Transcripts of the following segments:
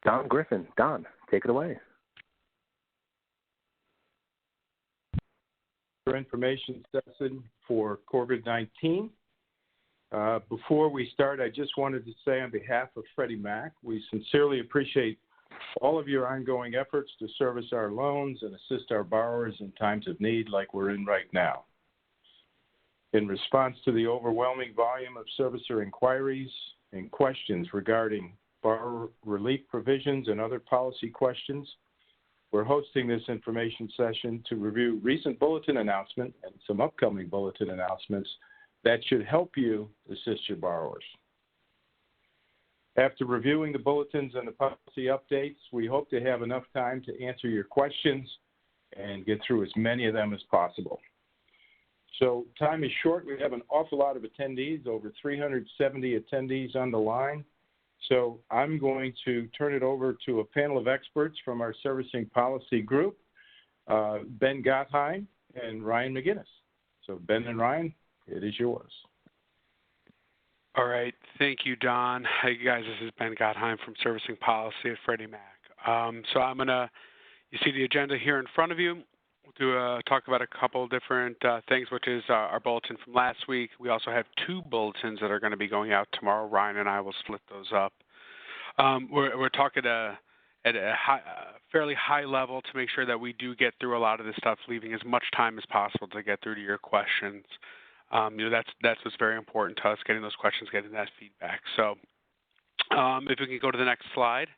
Don Griffin. Don, take it away. Information session for COVID-19. Before we start, I just wanted to say on behalf of Freddie Mac, we sincerely appreciate all of your ongoing efforts to service our loans and assist our borrowers in times of need like we're in right now. In response to the overwhelming volume of servicer inquiries and questions regarding borrower relief provisions and other policy questions, we're hosting this information session to review recent bulletin announcements and some upcoming bulletin announcements that should help you assist your borrowers. After reviewing the bulletins and the policy updates, we hope to have enough time to answer your questions and get through as many of them as possible. So time is short. We have an awful lot of attendees, over 370 attendees on the line. So I'm going to turn it over to a panel of experts from our servicing policy group, Ben Gottheim and Ryan McGinnis. So Ben and Ryan, it is yours. All right. Thank you, Don. Hey, guys, this is Ben Gottheim from Servicing Policy at Freddie Mac. So I'm going to, you see the agenda here in front of you. We'll talk about a couple different things, which is our bulletin from last week. We also have 2 bulletins that are going to be going out tomorrow. Ryan and I will split those up. We're talking at a fairly high level to make sure that we do get through a lot of this stuff, leaving as much time as possible to get through to your questions. That's what's very important to us, getting those questions, getting that feedback. So if we can go to the next slide.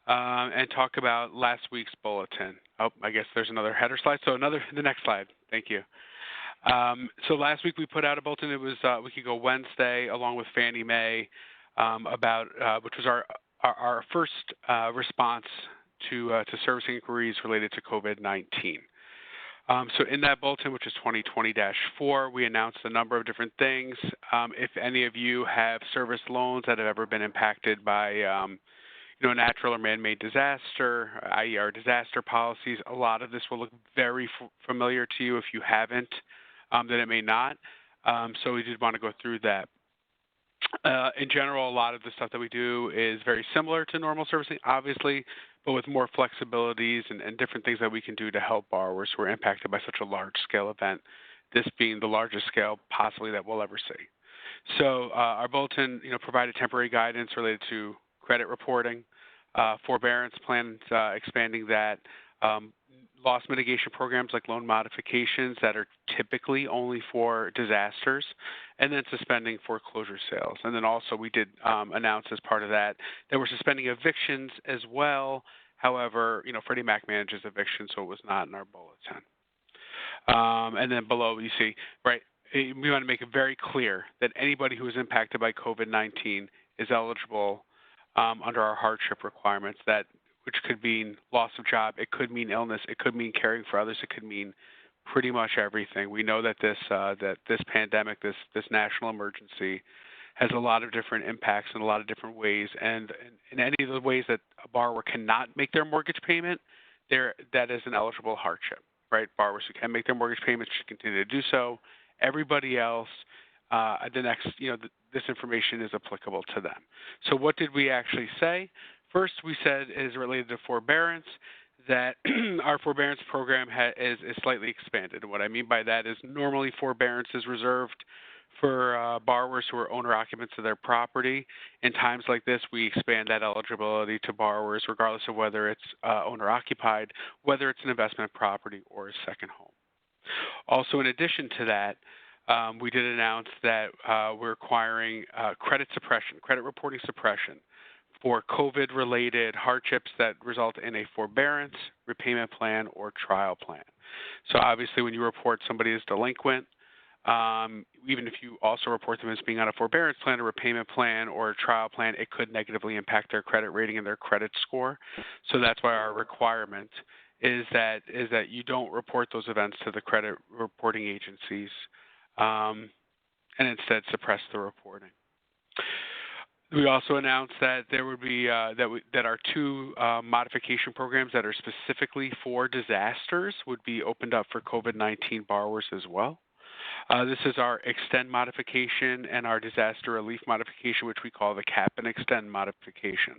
And talk about last week's bulletin. Oh, I guess there's another header slide. So the next slide. Thank you. So last week we put out a bulletin. It was we could go Wednesday along with Fannie Mae about which was our first response to servicing inquiries related to COVID-19. So in that bulletin, which is 2020-4, we announced a number of different things. If any of you have serviced loans that have ever been impacted by natural or man-made disaster, i.e. our disaster policies, a lot of this will look very familiar to you. If you haven't, then it may not. So we did want to go through that. In general, a lot of the stuff that we do is very similar to normal servicing, obviously, but with more flexibilities and different things that we can do to help borrowers who are impacted by such a large-scale event, this being the largest scale possibly that we'll ever see. So our bulletin, provided temporary guidance related to credit reporting, forbearance plans, expanding that, loss mitigation programs like loan modifications that are typically only for disasters, and then suspending foreclosure sales. And then also we did announce as part of that we're suspending evictions as well. However, Freddie Mac manages evictions, so it was not in our bulletin. And then below you see, right, we want to make it very clear that anybody who is impacted by COVID-19 is eligible under our hardship requirements, which could mean loss of job, it could mean illness, it could mean caring for others, it could mean pretty much everything. We know that this pandemic, this national emergency, has a lot of different impacts in a lot of different ways, and in any of the ways that a borrower cannot make their mortgage payment, that is an eligible hardship, right? Borrowers who can make their mortgage payments should continue to do so. Everybody else, this information is applicable to them. So what did we actually say? First, we said is related to forbearance, that our forbearance program is slightly expanded. And what I mean by that is normally forbearance is reserved for borrowers who are owner-occupants of their property. In times like this, we expand that eligibility to borrowers regardless of whether it's owner-occupied, whether it's an investment property or a second home. Also, in addition to that, we did announce that we're requiring credit reporting suppression for COVID-related hardships that result in a forbearance, repayment plan, or trial plan. So obviously when you report somebody as delinquent, even if you also report them as being on a forbearance plan, a repayment plan, or a trial plan, it could negatively impact their credit rating and their credit score. So that's why our requirement is that you don't report those events to the credit reporting agencies, and instead suppress the reporting. We also announced that there would be that our 2 modification programs that are specifically for disasters would be opened up for COVID-19 borrowers as well. This is our extend modification and our disaster relief modification, which we call the cap and extend modification.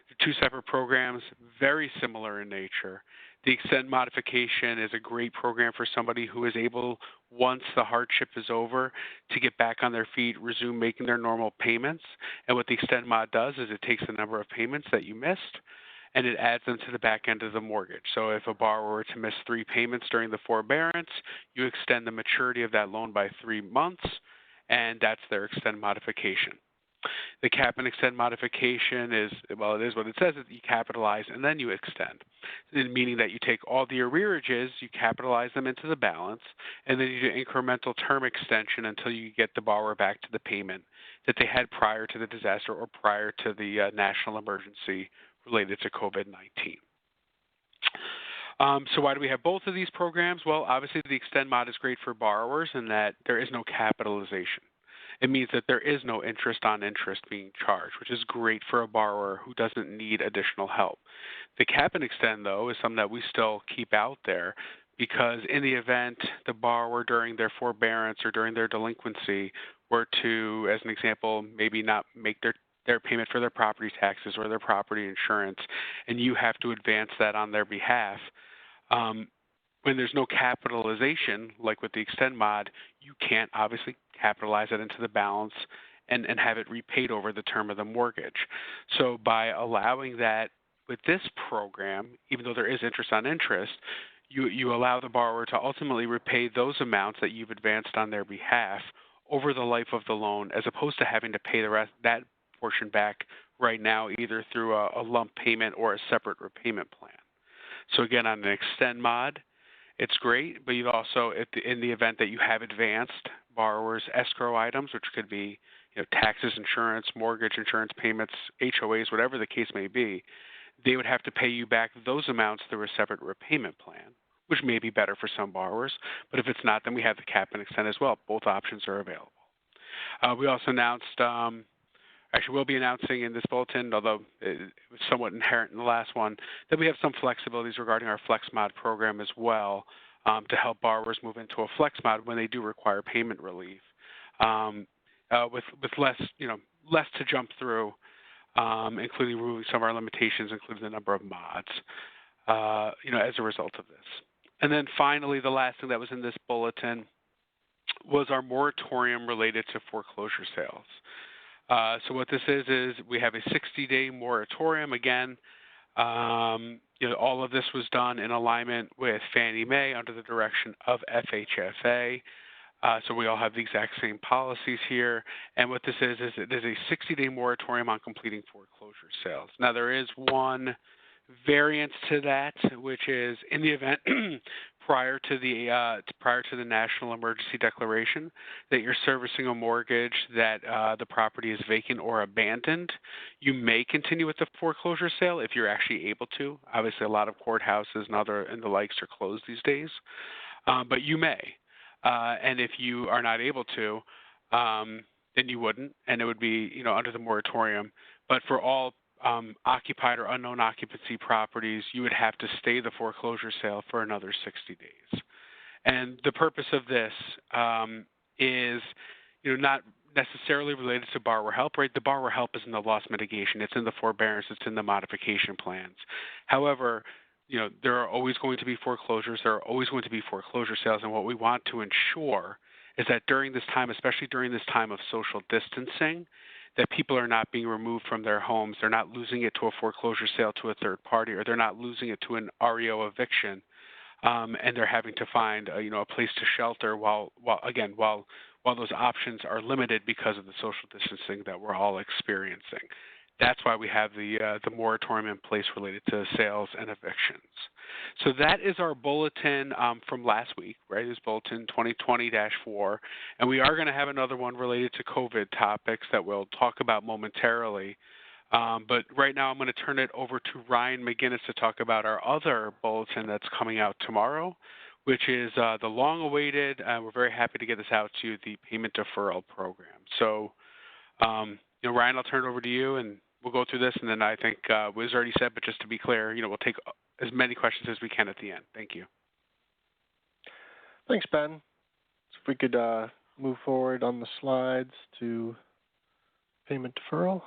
They're two separate programs, very similar in nature. The extend modification is a great program for somebody who is able, once the hardship is over, to get back on their feet, resume making their normal payments. And what the extend mod does is it takes the number of payments that you missed and it adds them to the back end of the mortgage. So if a borrower were to miss 3 payments during the forbearance, you extend the maturity of that loan by 3 months, and that's their extend modification. The cap and extend modification is, well, it is what it says, that you capitalize and then you extend, meaning that you take all the arrearages, you capitalize them into the balance, and then you do incremental term extension until you get the borrower back to the payment that they had prior to the disaster or prior to the national emergency related to COVID-19. So why do we have both of these programs? Well, obviously the extend mod is great for borrowers in that there is no capitalization. It means that there is no interest on interest being charged, which is great for a borrower who doesn't need additional help. The cap and extend, though, is something that we still keep out there because in the event the borrower during their forbearance or during their delinquency were to, as an example, maybe not make their payment for their property taxes or their property insurance, and you have to advance that on their behalf, when there's no capitalization, like with the extend mod, you can't obviously capitalize it into the balance and have it repaid over the term of the mortgage. So by allowing that with this program, even though there is interest on interest, you allow the borrower to ultimately repay those amounts that you've advanced on their behalf over the life of the loan, as opposed to having to pay the rest, that portion back right now, either through a lump payment or a separate repayment plan. So again, on an extend mod, it's great, but you also, in the event that you have advanced borrowers' escrow items, which could be taxes, insurance, mortgage insurance payments, HOAs, whatever the case may be, they would have to pay you back those amounts through a separate repayment plan, which may be better for some borrowers. But if it's not, then we have the cap and extend as well. Both options are available. We also announced, actually we'll be announcing in this bulletin, although it was somewhat inherent in the last one, that we have some flexibilities regarding our Flex Mod program as well to help borrowers move into a Flex Mod when they do require payment relief, with less, less to jump through, including removing some of our limitations, including the number of mods, as a result of this. And then finally, the last thing that was in this bulletin was our moratorium related to foreclosure sales. So what this is we have a 60-day moratorium. Again, all of this was done in alignment with Fannie Mae under the direction of FHFA. So we all have the exact same policies here. And what this is it is a 60-day moratorium on completing foreclosure sales. Now, there is one variance to that, which is in the event prior to the national emergency declaration that you're servicing a mortgage that the property is vacant or abandoned, you may continue with the foreclosure sale if you're actually able to. Obviously, a lot of courthouses and the likes are closed these days, but you may. And if you are not able to, then you wouldn't, and it would be under the moratorium. But for all occupied or unknown occupancy properties, you would have to stay the foreclosure sale for another 60 days. And the purpose of this is, not necessarily related to borrower help, right? The borrower help is in the loss mitigation. It's in the forbearance. It's in the modification plans. However, there are always going to be foreclosures. There are always going to be foreclosure sales. And what we want to ensure is that during this time, especially during this time of social distancing, that people are not being removed from their homes. They're not losing it to a foreclosure sale to a third party, or they're not losing it to an REO eviction, and they're having to find a place to shelter while those options are limited because of the social distancing that we're all experiencing. That's why we have the moratorium in place related to sales and evictions. So that is our bulletin from last week, right? It's bulletin 2020-4, and we are going to have another one related to COVID topics that we'll talk about momentarily. But right now I'm going to turn it over to Ryan McGinnis to talk about our other bulletin that's coming out tomorrow, which is the long-awaited, we're very happy to get this out to you, the payment deferral program. So, Ryan, I'll turn it over to you, and we'll go through this, and then I think was already said, but just to be clear, we'll take as many questions as we can at the end. Thank you. Thanks, Ben. So if we could move forward on the slides to payment deferral.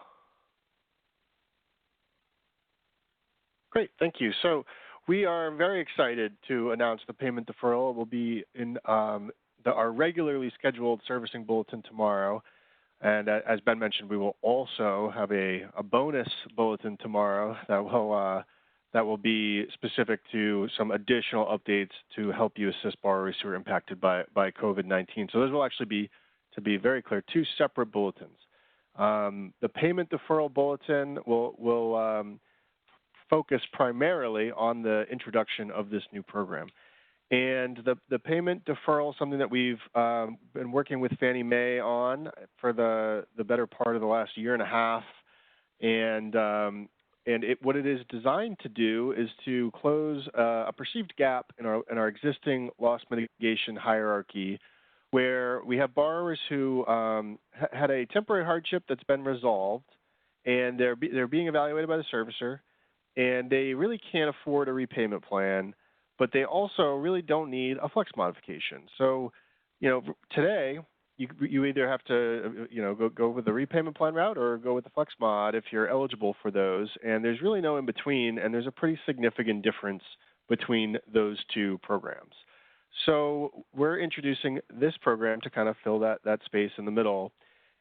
Great, thank you. So we are very excited to announce the payment deferral will be in our regularly scheduled servicing bulletin tomorrow. And as Ben mentioned, we will also have a bonus bulletin tomorrow that will be specific to some additional updates to help you assist borrowers who are impacted by COVID-19. So those will actually be, to be very clear, two separate bulletins. The payment deferral bulletin will focus primarily on the introduction of this new program. And the payment deferral, something that we've been working with Fannie Mae on for the better part of the last year and a half. And what it is designed to do is to close a perceived gap in our existing loss mitigation hierarchy, where we have borrowers who had a temporary hardship that's been resolved, and they're being evaluated by the servicer, and they really can't afford a repayment plan, but they also really don't need a flex modification. So, today you either have to go with the repayment plan route or go with the flex mod if you're eligible for those, and there's really no in between, and there's a pretty significant difference between those two programs. So we're introducing this program to kind of fill that space in the middle.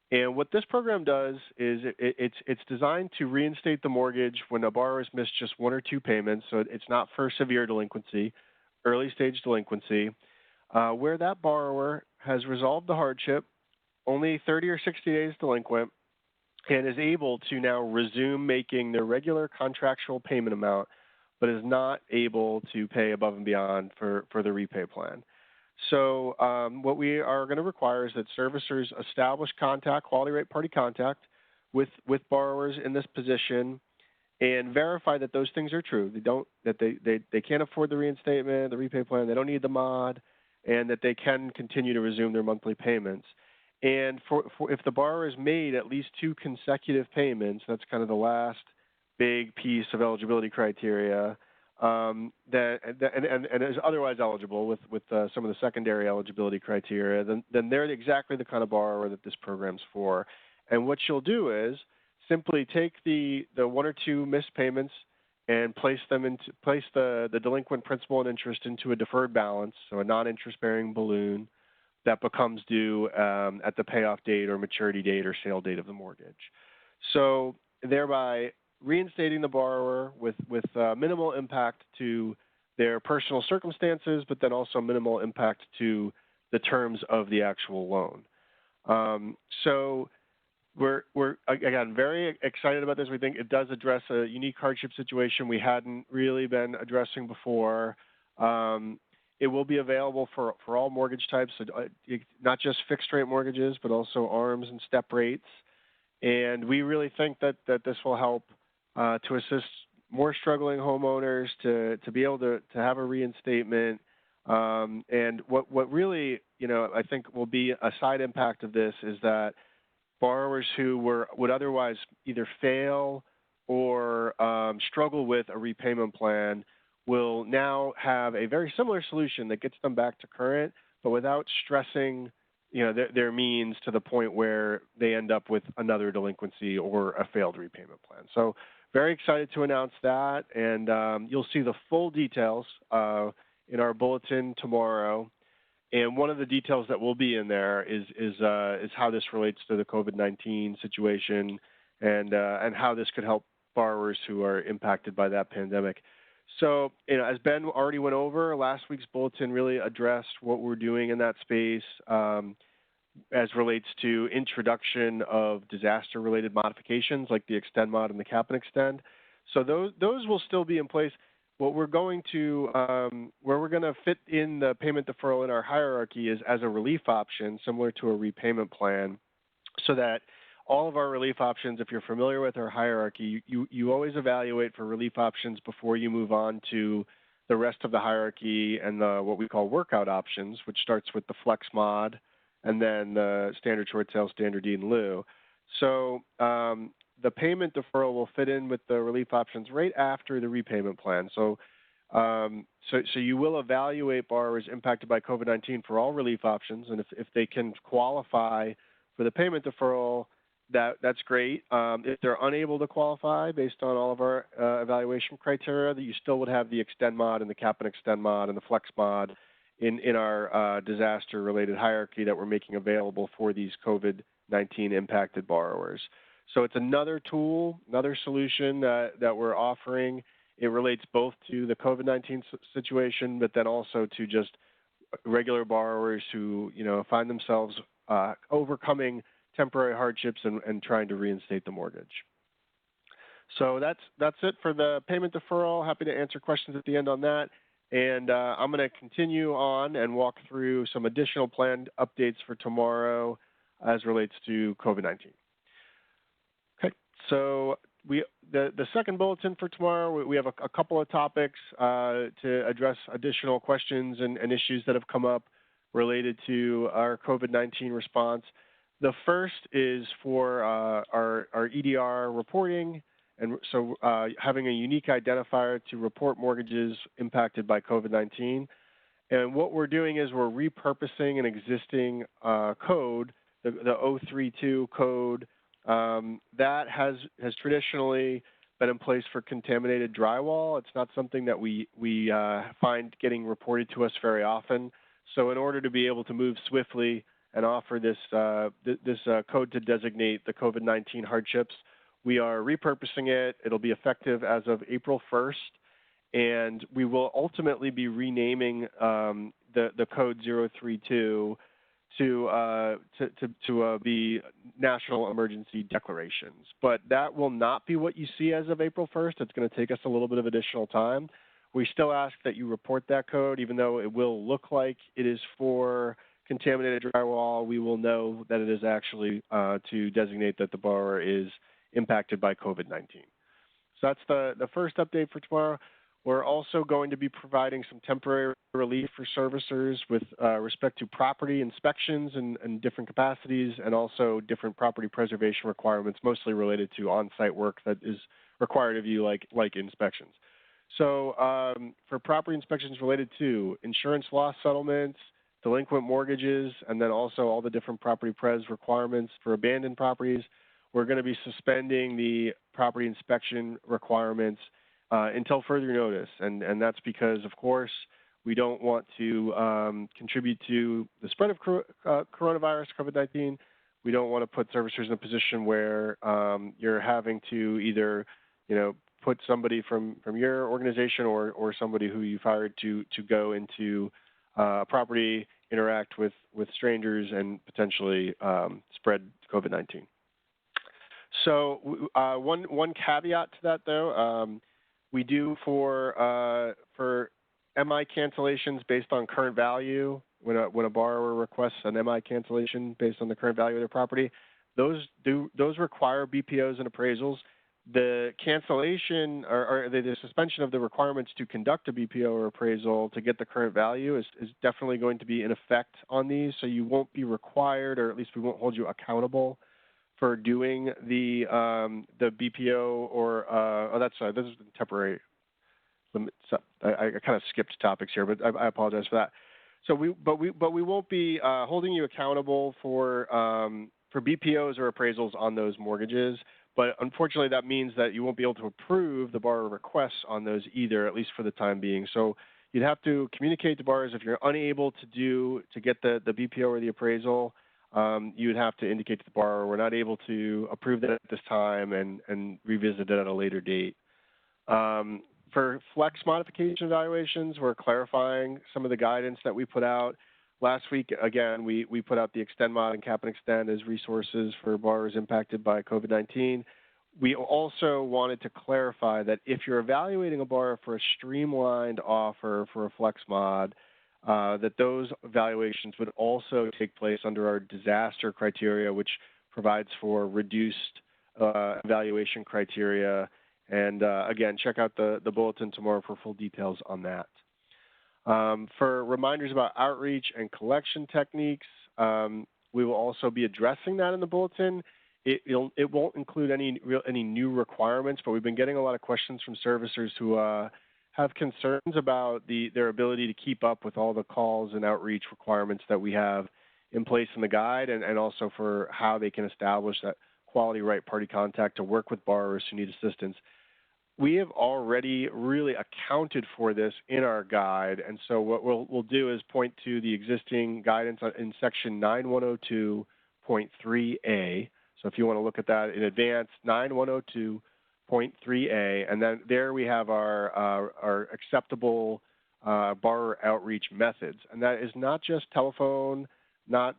And what this program does is it's designed to reinstate the mortgage when a borrower has missed just one or two payments. So it's not for severe delinquency, early stage delinquency, where that borrower has resolved the hardship, only 30 or 60 days delinquent, and is able to now resume making their regular contractual payment amount, but is not able to pay above and beyond for the repay plan. So what we are going to require is that servicers establish quality rate party contact with borrowers in this position, and verify that those things are true. They can't afford the reinstatement, the repay plan, they don't need the mod, and that they can continue to resume their monthly payments. And for if the borrower has made at least two consecutive payments, that's kind of the last big piece of eligibility criteria, and is otherwise eligible with some of the secondary eligibility criteria, then they're exactly the kind of borrower that this program's for. And what you'll do is simply take the one or two missed payments and place the delinquent principal and interest into a deferred balance, so a non-interest bearing balloon that becomes due at the payoff date or maturity date or sale date of the mortgage. So thereby reinstating the borrower with minimal impact to their personal circumstances, but then also minimal impact to the terms of the actual loan. So we're again very excited about this. We think it does address a unique hardship situation we hadn't really been addressing before. It will be available for all mortgage types, so not just fixed rate mortgages, but also ARMs and step rates. And we really think that this will help to assist more struggling homeowners to be able to have a reinstatement. And what really, I think will be a side impact of this is that borrowers who would otherwise either fail or struggle with a repayment plan will now have a very similar solution that gets them back to current, but without stressing their means to the point where they end up with another delinquency or a failed repayment plan. So very excited to announce that, and you'll see the full details in our bulletin tomorrow. And one of the details that will be in there is how this relates to the COVID-19 situation and how this could help borrowers who are impacted by that pandemic. So, as Ben already went over, last week's bulletin really addressed what we're doing in that space as relates to introduction of disaster-related modifications like the extend mod and the cap and extend. So those will still be in place. What we're going to, where we're going to fit in the payment deferral in our hierarchy is as a relief option, similar to a repayment plan, so that all of our relief options, if you're familiar with our hierarchy, you always evaluate for relief options before you move on to the rest of the hierarchy and what we call workout options, which starts with the flex mod and then the standard short sale, standard deed in lieu. So the payment deferral will fit in with the relief options right after the repayment plan. So you will evaluate borrowers impacted by COVID-19 for all relief options, and if they can qualify for the payment deferral, that's great. If they're unable to qualify based on all of our evaluation criteria, that you still would have the extend mod and the cap and extend mod and the flex mod in our disaster-related hierarchy that we're making available for these COVID-19 impacted borrowers. So it's another tool, another solution that we're offering. It relates both to the COVID-19 situation, but then also to just regular borrowers who, find themselves overcoming temporary hardships and trying to reinstate the mortgage. So that's it for the payment deferral. Happy to answer questions at the end on that. And I'm going to continue on and walk through some additional planned updates for tomorrow as relates to COVID-19. Okay, so the second bulletin for tomorrow, we have a couple of topics to address additional questions and issues that have come up related to our COVID-19 response. The first is for our EDR reporting, and so having a unique identifier to report mortgages impacted by COVID-19. And what we're doing is we're repurposing an existing code, the 032 code, that has traditionally been in place for contaminated drywall. It's not something that we find getting reported to us very often. So in order to be able to move swiftly and offer this code to designate the COVID-19 hardships, we are repurposing it. It'll be effective as of April 1st, and we will ultimately be renaming the code 032 to be national emergency declarations. But that will not be what you see as of April 1st. It's going to take us a little bit of additional time. We still ask that you report that code, even though it will look like it is for contaminated drywall. We will know that it is actually to designate that the borrower is impacted by COVID-19. So that's the first update for tomorrow. We're also going to be providing some temporary relief for servicers with respect to property inspections in different capacities, and also different property preservation requirements, mostly related to on-site work that is required of you, like inspections. So for property inspections related to insurance loss settlements, delinquent mortgages, and then also all the different property pres requirements for abandoned properties, we're going to be suspending the property inspection requirements until further notice. And that's because, of course, we don't want to contribute to the spread of coronavirus, COVID-19. We don't want to put servicers in a position where you're having to either, put somebody from your organization or somebody who you've hired to go into property, interact with strangers, and potentially spread COVID-19. So one caveat to that, though, we do for MI cancellations based on current value. When a borrower requests an MI cancellation based on the current value of their property, those require BPOs and appraisals. The cancellation or the suspension of the requirements to conduct a BPO or appraisal to get the current value is definitely going to be in effect on these. So you won't be required, or at least we won't hold you accountable for doing the BPO or this is temporary. I kind of skipped topics here, but I apologize for that. So we won't be holding you accountable for BPOs or appraisals on those mortgages. But unfortunately, that means that you won't be able to approve the borrower requests on those either, at least for the time being. So you'd have to communicate to borrowers if you're unable to get the BPO or the appraisal. You would have to indicate to the borrower, we're not able to approve that at this time, and revisit it at a later date. For flex modification evaluations, we're clarifying some of the guidance that we put out. Last week, again, we put out the extend mod and cap and extend as resources for borrowers impacted by COVID-19. We also wanted to clarify that if you're evaluating a borrower for a streamlined offer for a flex mod, that those evaluations would also take place under our disaster criteria, which provides for reduced evaluation criteria. And again, check out the bulletin tomorrow for full details on that. For reminders about outreach and collection techniques, we will also be addressing that in the bulletin. It won't include any new requirements, but we've been getting a lot of questions from servicers who have concerns about their ability to keep up with all the calls and outreach requirements that we have in place in the guide, and also for how they can establish that quality right party contact to work with borrowers who need assistance. We have already really accounted for this in our guide, and so what we'll do is point to the existing guidance in section 9102.3a. So if you want to look at that in advance, 9102.3a, and then there we have our acceptable borrower outreach methods, and that is not just telephone, not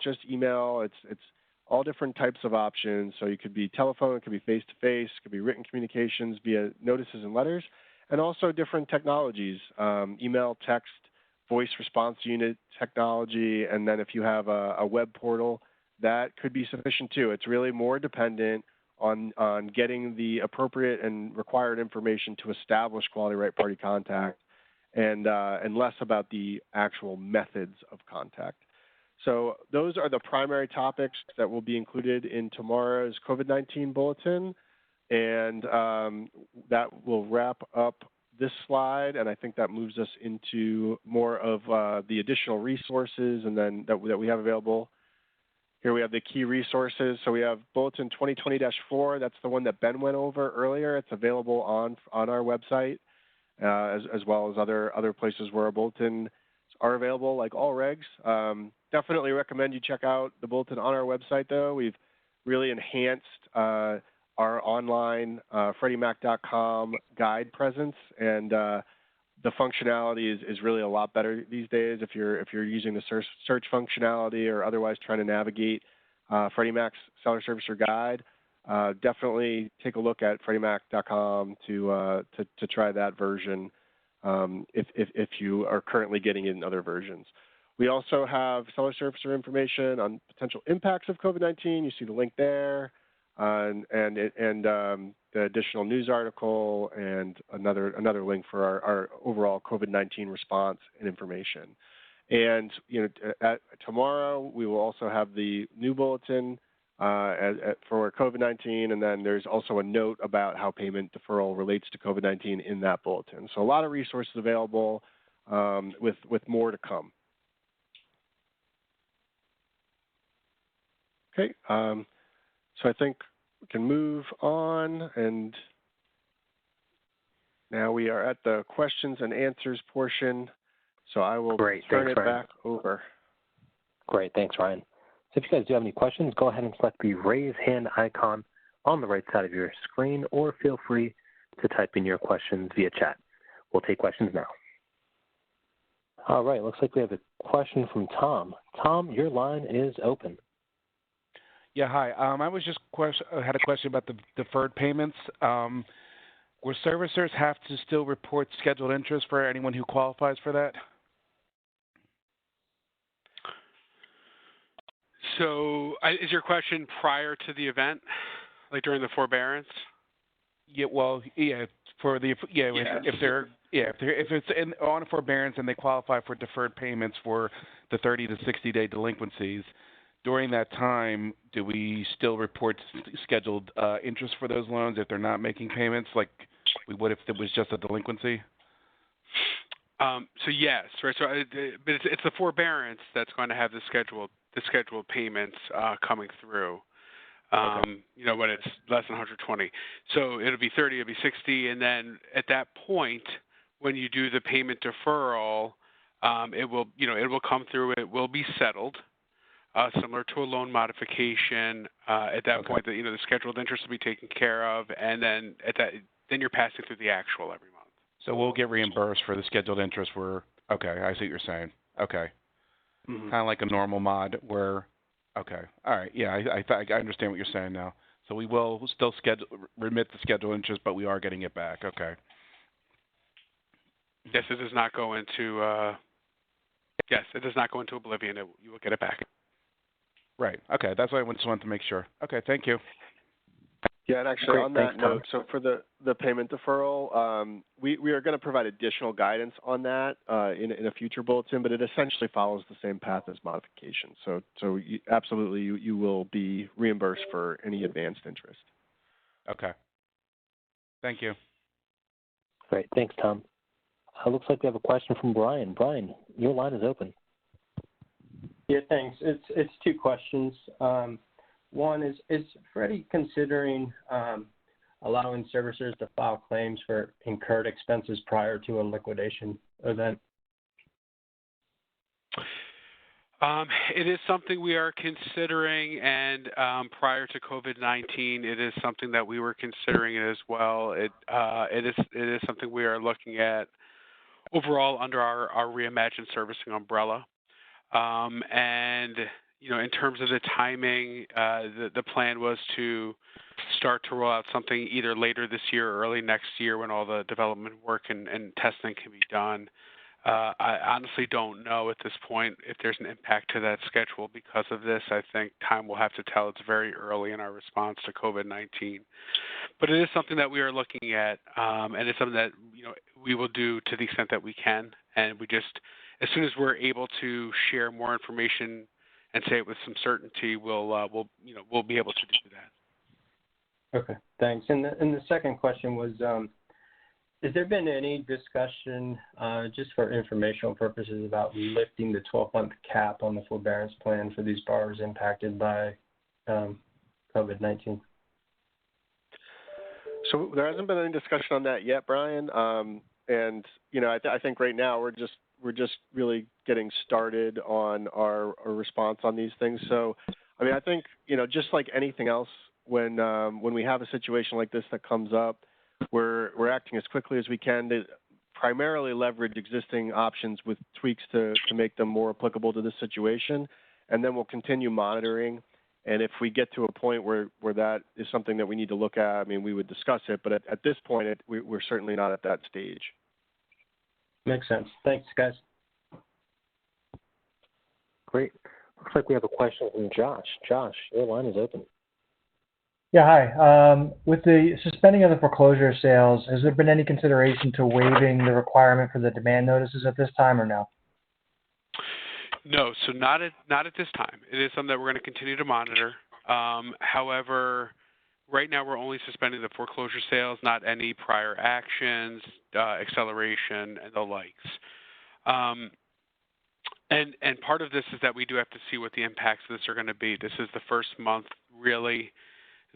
just email. It's all different types of options. So you could be telephone, it could be face-to-face, it could be written communications via notices and letters, and also different technologies, email, text, voice response unit technology, and then if you have a web portal, that could be sufficient too. It's really more dependent on getting the appropriate and required information to establish quality right party contact, and less about the actual methods of contact. So those are the primary topics that will be included in tomorrow's COVID-19 bulletin, and that will wrap up this slide, and I think that moves us into more of the additional resources and then that we have available. Here we have the key resources. So we have Bulletin 2020-4. That's the one that Ben went over earlier. It's available on our website, as well as other places where our bulletins are available, like all regs. Definitely recommend you check out the bulletin on our website, though. We've really enhanced our online FreddieMac.com guide presence, and the functionality is really a lot better these days. If you're using the search functionality or otherwise trying to navigate Freddie Mac's Seller Servicer Guide, definitely take a look at FreddieMac.com to try that version if you are currently getting it in other versions. We also have Seller Servicer information on potential impacts of COVID-19. You see the link there, and the additional news article, and another link for our overall COVID-19 response and information. And tomorrow we will also have the new bulletin for COVID-19, and then there's also a note about how payment deferral relates to COVID-19 in that bulletin. So a lot of resources available, with more to come. Okay, so I think we can move on, and now we are at the questions and answers portion. So I will turn it back over. Great, thanks, Ryan. So if you guys do have any questions, go ahead and select the raise hand icon on the right side of your screen, or feel free to type in your questions via chat. We'll take questions now. All right, looks like we have a question from Tom. Tom, your line is open. Yeah, hi. I was just had a question about the deferred payments. Will servicers have to still report scheduled interest for anyone who qualifies for that? So, is your question prior to the event, like during the forbearance? Yeah. Well, yeah. For the if it's on a forbearance and they qualify for deferred payments for the 30 to 60-day delinquencies, during that time, do we still report scheduled interest for those loans if they're not making payments, like we would if it was just a delinquency? So yes, right. So, but it's the forbearance that's going to have the scheduled payments coming through. Okay. When it's less than 120. So it'll be 30, it'll be 60, and then at that point, when you do the payment deferral, it will come through. It will be settled. Similar to a loan modification, at that point, the scheduled interest will be taken care of, and then then you're passing through the actual every month. So we'll get reimbursed for the scheduled interest. Okay, I see what you're saying. Okay, kind of like a normal mod where. Okay, all right, yeah, I understand what you're saying now. So we will still remit the scheduled interest, but we are getting it back. Okay. Yes, it does not go into. Yes, it does not go into oblivion. You will get it back. Right. Okay. That's why I just wanted to make sure. Okay. Thank you. Yeah, and actually on that note, so for the payment deferral, we are going to provide additional guidance on that in a future bulletin, but it essentially follows the same path as modification. So absolutely you will be reimbursed for any advanced interest. Okay. Thank you. Great. Thanks, Tom. Looks like we have a question from Brian. Brian, your line is open. Yeah, thanks. It's two questions. One is Freddie considering allowing servicers to file claims for incurred expenses prior to a liquidation event? It is something we are considering, and prior to COVID-19, it is something that we were considering as well. It is something we are looking at overall under our reimagined servicing umbrella. And in terms of the timing, the plan was to start to roll out something either later this year or early next year when all the development work and testing can be done. I honestly don't know at this point if there's an impact to that schedule because of this. I think time will have to tell. It's very early in our response to COVID-19. But it is something that we are looking at, and it's something that we will do to the extent that we can. And we just, as soon as we're able to share more information and say it with some certainty, we'll be able to do that. Okay, thanks. And the second question was, has there been any discussion, just for informational purposes, about lifting the 12-month cap on the forbearance plan for these borrowers impacted by COVID-19? So there hasn't been any discussion on that yet, Brian. I think right now we're just really getting started on our response on these things. So, I think just like anything else, when we have a situation like this that comes up, we're acting as quickly as we can to primarily leverage existing options with tweaks to make them more applicable to this situation, and then we'll continue monitoring. And if we get to a point where that is something that we need to look at, we would discuss it. But at this point, we're certainly not at that stage. Makes sense. Thanks, guys. Great. Looks like we have a question from Josh. Josh, your line is open. Yeah, hi. With the suspending of the foreclosure sales, has there been any consideration to waiving the requirement for the demand notices at this time, or no? No, so not at this time. It is something that we're going to continue to monitor. However, right now we're only suspending the foreclosure sales, not any prior actions, acceleration, and the likes. And part of this is that we do have to see what the impacts of this are going to be. This is the first month, really,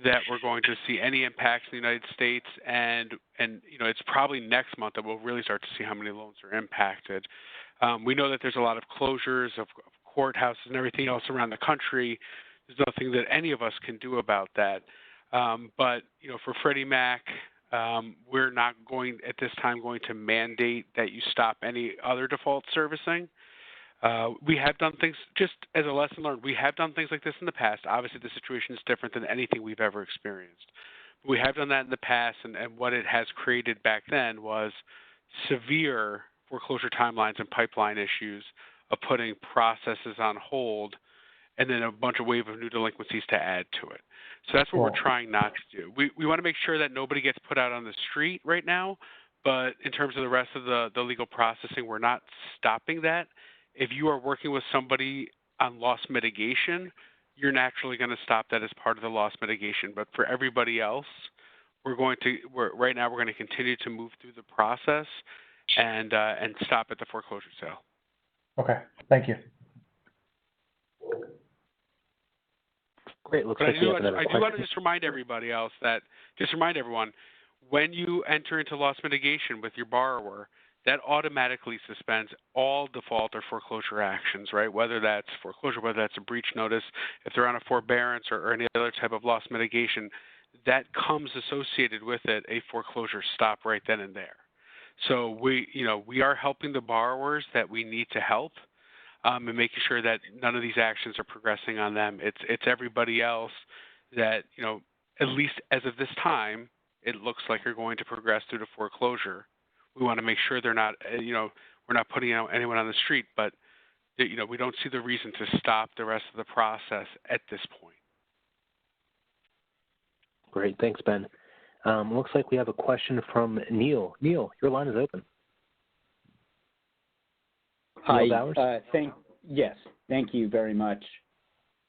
that we're going to see any impacts in the United States, and it's probably next month that we'll really start to see how many loans are impacted. We know that there's a lot of closures of courthouses and everything else around the country. There's nothing that any of us can do about that. But for Freddie Mac, we're not going at this time going to mandate that you stop any other default servicing. We have done things, just as a lesson learned, we have done things like this in the past. Obviously, the situation is different than anything we've ever experienced. We have done that in the past, and what it has created back then was severe foreclosure timelines and pipeline issues of putting processes on hold and then a bunch of wave of new delinquencies to add to it. So that's what we're trying not to do. We want to make sure that nobody gets put out on the street right now, but in terms of the rest of the legal processing, we're not stopping that. If you are working with somebody on loss mitigation, you're naturally going to stop that as part of the loss mitigation. But for everybody else, right now we're going to continue to move through the process and stop at the foreclosure sale. Okay, thank you. Great. Looks but like I do want to just remind everybody else that, remind everyone, when you enter into loss mitigation with your borrower, that automatically suspends all default or foreclosure actions, right? Whether that's foreclosure, whether that's a breach notice, if they're on a forbearance or any other type of loss mitigation, that comes associated with it a foreclosure stop right then and there. So we are helping the borrowers that we need to help, and making sure that none of these actions are progressing on them. It's everybody else that, at least as of this time, it looks like you're going to progress through to foreclosure. We want to make sure they're not, we're not putting anyone on the street, but, we don't see the reason to stop the rest of the process at this point. Great. Thanks, Ben. Looks like we have a question from Neil. Neil, your line is open. Hi. Yes. Thank you very much.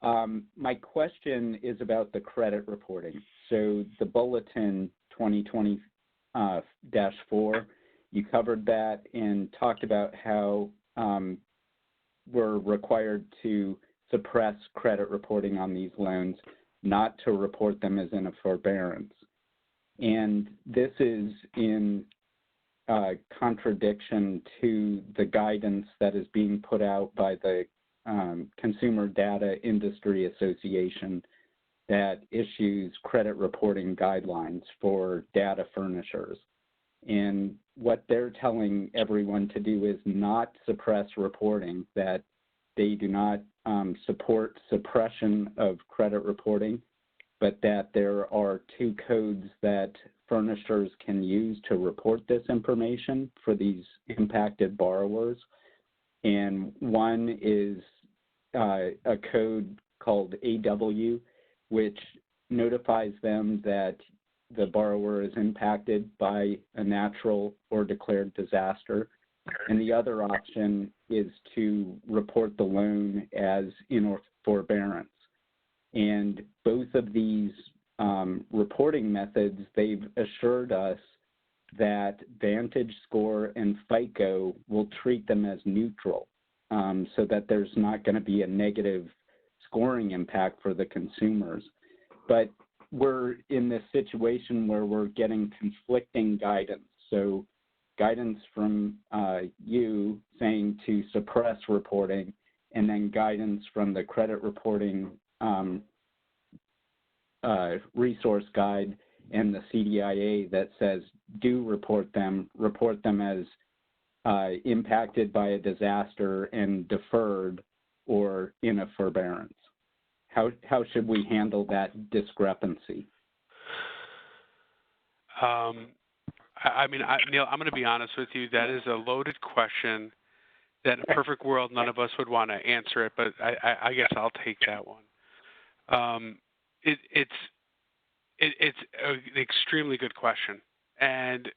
My question is about the credit reporting. So the Bulletin 2020-4, you covered that and talked about how we're required to suppress credit reporting on these loans. not to report them as in a forbearance. And this is in contradiction to the guidance that is being put out by the Consumer Data Industry Association that issues credit reporting guidelines for data furnishers. And what they're telling everyone to do is not suppress reporting, that they do not support suppression of credit reporting, but that there are two codes that furnishers can use to report this information for these impacted borrowers. And one is a code called AW, which notifies them that the borrower is impacted by a natural or declared disaster. And the other option is to report the loan as in forbearance. And both of these reporting methods, they've assured us that VantageScore and FICO will treat them as neutral, so that there's not going to be a negative scoring impact for the consumers. But we're in this situation where we're getting conflicting guidance. So guidance from you saying to suppress reporting, and then guidance from the credit reporting resource guide and the CDIA that says do report them as impacted by a disaster and deferred or in a forbearance. How should we handle that discrepancy? Neil, I'm going to be honest with you. That is a loaded question that in a perfect world, none of us would want to answer it, but I guess I'll take that one. It's an extremely good question. And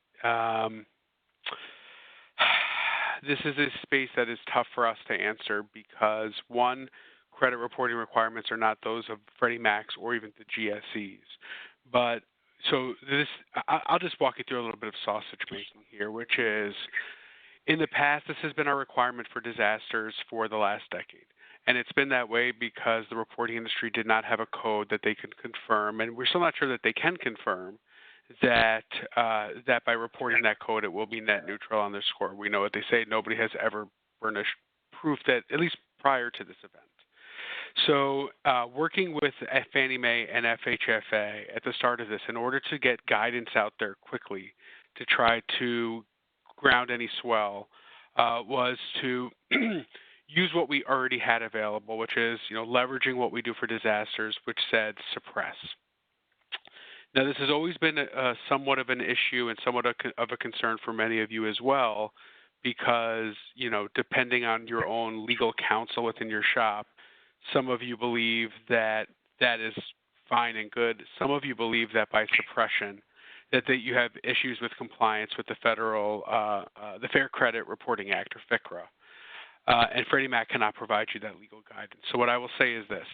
this is a space that is tough for us to answer because, one, credit reporting requirements are not those of Freddie Mac's or even the GSEs. But so I'll just walk you through a little bit of sausage making here, which is in the past, this has been our requirement for disasters for the last decade. And it's been that way because the reporting industry did not have a code that they could confirm, and we're still not sure that they can confirm that by reporting that code, it will be net neutral on their score. We know what they say. Nobody has ever furnished proof that, at least prior to this event. So working with Fannie Mae and FHFA at the start of this, in order to get guidance out there quickly to try to ground any swell, was to use what we already had available, which is leveraging what we do for disasters, which said suppress. Now, this has always been somewhat of an issue and somewhat of a concern for many of you as well, because depending on your own legal counsel within your shop, some of you believe that that is fine and good. Some of you believe that by suppression, that you have issues with compliance with the the Fair Credit Reporting Act, or FCRA. And Freddie Mac cannot provide you that legal guidance. So what I will say is this: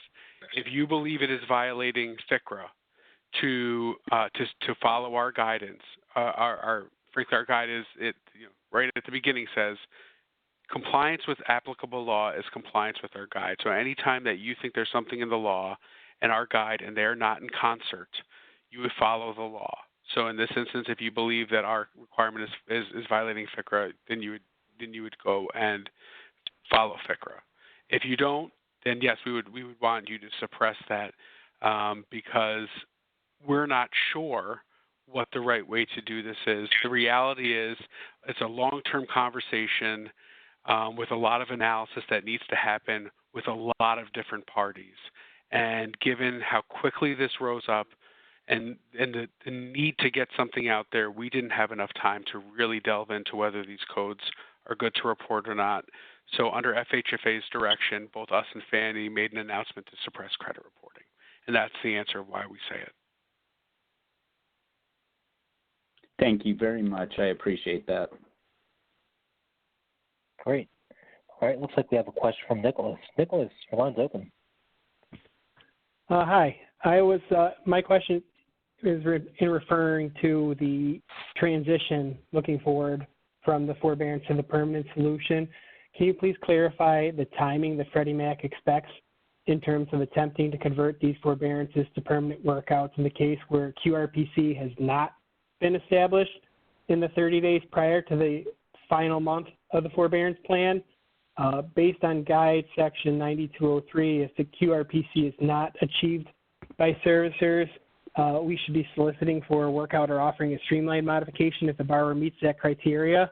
if you believe it is violating FCRA to follow our guidance, frankly, our guide is right at the beginning says compliance with applicable law is compliance with our guide. So anytime that you think there's something in the law and our guide and they're not in concert, you would follow the law. So in this instance, if you believe that our requirement is violating FCRA, then you would go and follow FCRA. If you don't, then yes, we would want you to suppress that because we're not sure what the right way to do this is. The reality is it's a long-term conversation with a lot of analysis that needs to happen with a lot of different parties. And given how quickly this rose up and the need to get something out there, we didn't have enough time to really delve into whether these codes are good to report or not. So under FHFA's direction, both us and Fannie made an announcement to suppress credit reporting. And that's the answer of why we say it. Thank you very much. I appreciate that. Great. All right, looks like we have a question from Nicholas. Nicholas, your line's open. Hi. My question is in referring to the transition looking forward from the forbearance to the permanent solution. Can you please clarify the timing that Freddie Mac expects in terms of attempting to convert these forbearances to permanent workouts in the case where QRPC has not been established in the 30 days prior to the final month of the forbearance plan. Based on guide section 9203, if the QRPC is not achieved by servicers, we should be soliciting for a workout or offering a streamlined modification if the borrower meets that criteria.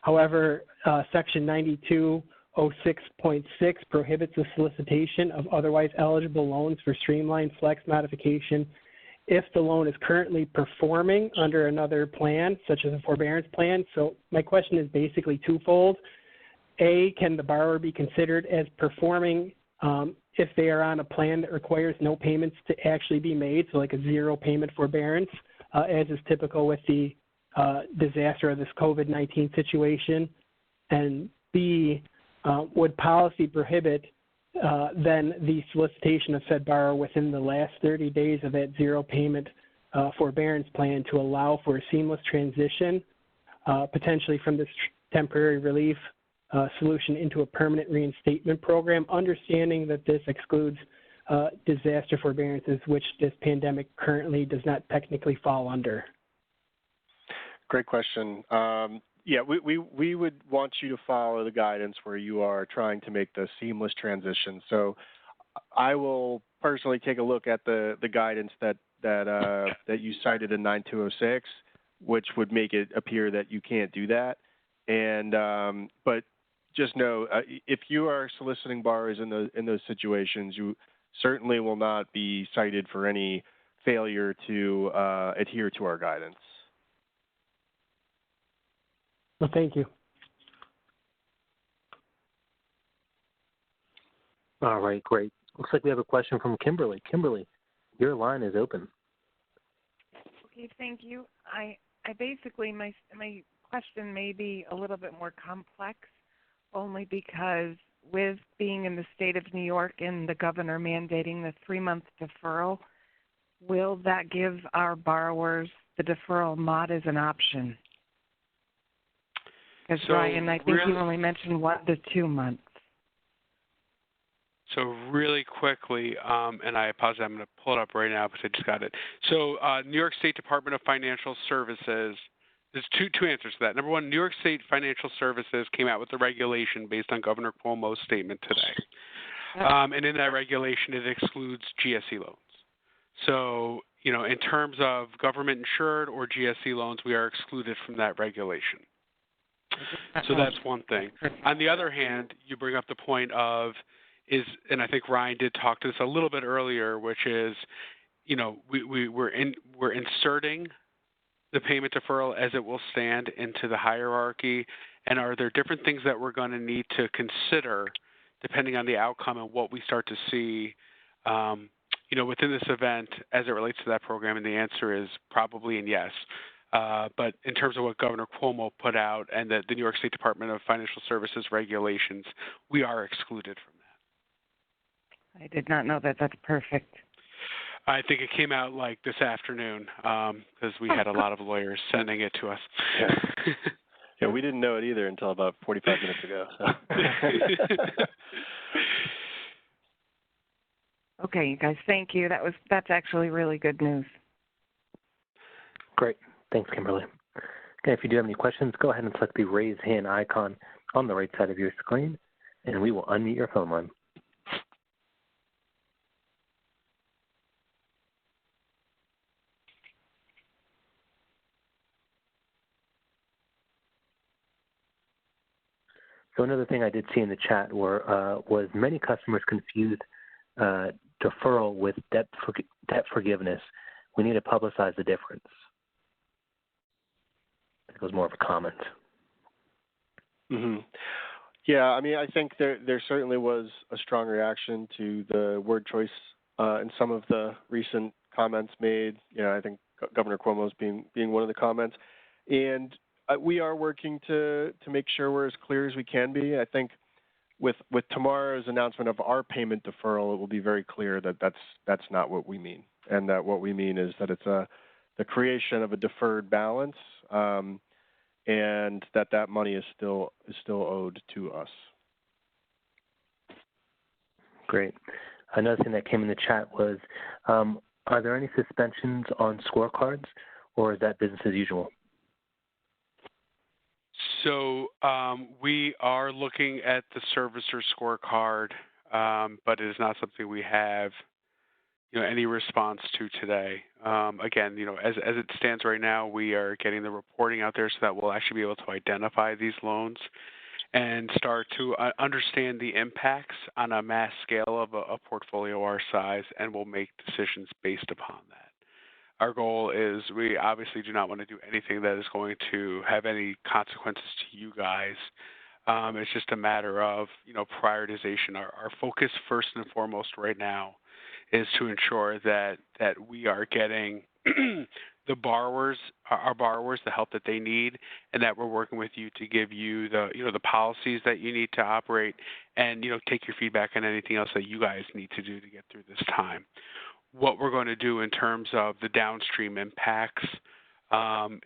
However, section 9206.6 prohibits the solicitation of otherwise eligible loans for streamlined flex modification if the loan is currently performing under another plan, such as a forbearance plan. So my question is basically twofold. A, can the borrower be considered as performing if they are on a plan that requires no payments to actually be made, so like a zero payment forbearance, as is typical with the disaster of this COVID-19 situation? And B, would policy prohibit then the solicitation of said borrower within the last 30 days of that zero payment forbearance plan to allow for a seamless transition, potentially from this temporary relief solution into a permanent reinstatement program, understanding that this excludes disaster forbearances, which this pandemic currently does not technically fall under? Great question. Yeah, we would want you to follow the guidance where you are trying to make the seamless transition. So I will personally take a look at the guidance that you cited in 9206, which would make it appear that you can't do that. And but just know, if you are soliciting borrowers in those situations, you certainly will not be cited for any failure to adhere to our guidance. Well, thank you. All right, great. Looks like we have a question from Kimberly. Kimberly, your line is open. Okay, thank you. I basically, my question may be a little bit more complex, only because with being in the state of New York and the governor mandating the 3-month deferral, will that give our borrowers the deferral mod as an option? Because Ryan, I think you only mentioned 1 to 2 months. So really quickly, and I apologize, I'm going to pull it up right now because I just got it. So New York State Department of Financial Services, there's two answers to that. Number one, New York State Financial Services came out with a regulation based on Governor Cuomo's statement today. And in that regulation, it excludes GSE loans. So, you know, in terms of government insured or GSE loans, we are excluded from that regulation. So that's one thing. On the other hand, you bring up the point of and I think Ryan did talk to this a little bit earlier, which is, you know, we're inserting the payment deferral as it will stand into the hierarchy, and are there different things that we're going to need to consider depending on the outcome and what we start to see, you know, within this event as it relates to that program? And the answer is probably and yes. But in terms of what Governor Cuomo put out and the New York State Department of Financial Services regulations, we are excluded from that. I did not know that. That's perfect. I think it came out like this afternoon because we had a lot of lawyers sending it to us. Yeah. Yeah, we didn't know it either until about 45 minutes ago. So. Okay, you guys, thank you. That's actually really good news. Great. Thanks, Kimberly. Okay, if you do have any questions, go ahead and select the raise hand icon on the right side of your screen, and we will unmute your phone line. So another thing I did see in the chat was many customers confused deferral with debt forgiveness. We need to publicize the difference. It was more of a comment. Mm-hmm. Yeah, I mean, I think there certainly was a strong reaction to the word choice in some of the recent comments made. You know, I think Governor Cuomo's being one of the comments, and we are working to make sure we're as clear as we can be. I think with tomorrow's announcement of our payment deferral, it will be very clear that that's not what we mean, and that what we mean is that it's the creation of a deferred balance, and that money is still owed to us. Great. Another thing that came in the chat was, are there any suspensions on scorecards, or is that business as usual? So we are looking at the servicer scorecard, but it is not something we have, any response to today. Again, as it stands right now, we are getting the reporting out there so that we'll actually be able to identify these loans and start to understand the impacts on a mass scale of a portfolio our size, and we'll make decisions based upon that. Our goal is we obviously do not want to do anything that is going to have any consequences to you guys. It's just a matter of, prioritization. Our focus first and foremost right now is to ensure that we are getting our borrowers the help that they need, and that we're working with you to give you the policies that you need to operate, and take your feedback on anything else that you guys need to do to get through this time. What we're going to do in terms of the downstream impacts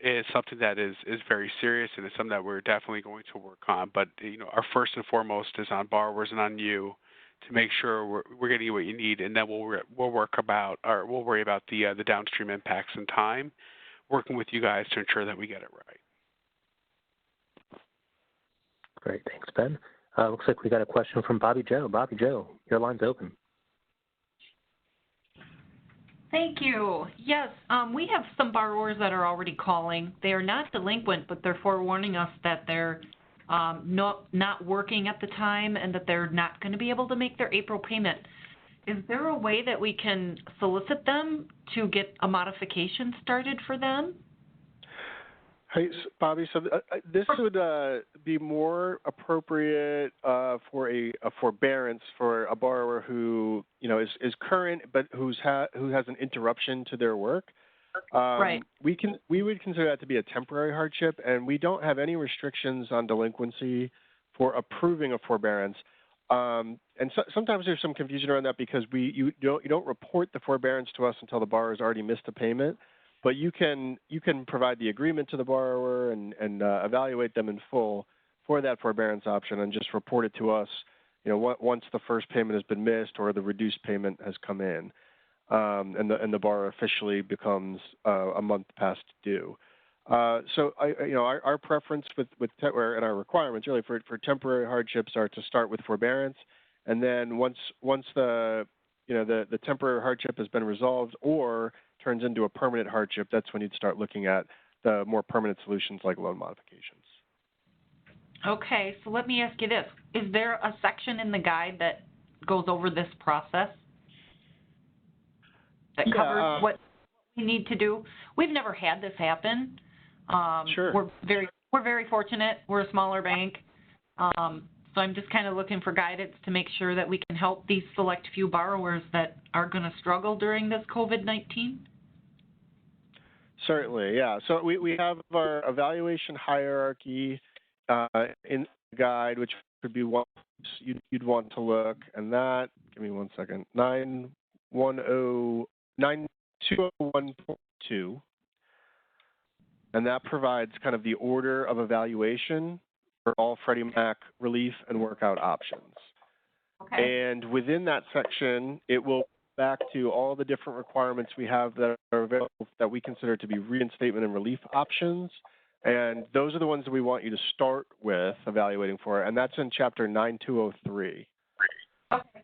is something that is very serious, and it's something that we're definitely going to work on. But our first and foremost is on borrowers and on you to make sure we're getting you what you need, and then we'll worry about the downstream impacts in time, working with you guys to ensure that we get it right. Great, thanks, Ben. Looks like we got a question from Bobby Joe. Bobby Joe, your line's open. Thank you. Yes, we have some borrowers that are already calling. They are not delinquent, but they're forewarning us that they're not working at the time and that they're not going to be able to make their April payment. Is there a way that we can solicit them to get a modification started for them? Hey, Bobby, so this would be more appropriate for a forbearance for a borrower who, is current but who has an interruption to their work. Right. We would consider that to be a temporary hardship, and we don't have any restrictions on delinquency for approving a forbearance. And sometimes there's some confusion around that because you don't report the forbearance to us until the borrower's already missed a payment. But you can provide the agreement to the borrower and evaluate them in full for that forbearance option, and just report it to us, once the first payment has been missed or the reduced payment has come in, and the borrower officially becomes a month past due. So our preference and our requirements really for temporary hardships are to start with forbearance, and then once the temporary hardship has been resolved or turns into a permanent hardship, that's when you'd start looking at the more permanent solutions like loan modifications. Okay, so let me ask you this. Is there a section in the guide that goes over this process that covers what we need to do? We've never had this happen. Sure. We're very fortunate. We're a smaller bank. So I'm just kind of looking for guidance to make sure that we can help these select few borrowers that are going to struggle during this COVID-19. Certainly, yeah. So we have our evaluation hierarchy in the guide, which could be one you'd want to look, and that, give me 1 second, 920.2, and that provides kind of the order of evaluation for all Freddie Mac relief and workout options. Okay. And within that section, it will back to all the different requirements we have that are available that we consider to be reinstatement and relief options. And those are the ones that we want you to start with evaluating for, and that's in Chapter 9203. Okay.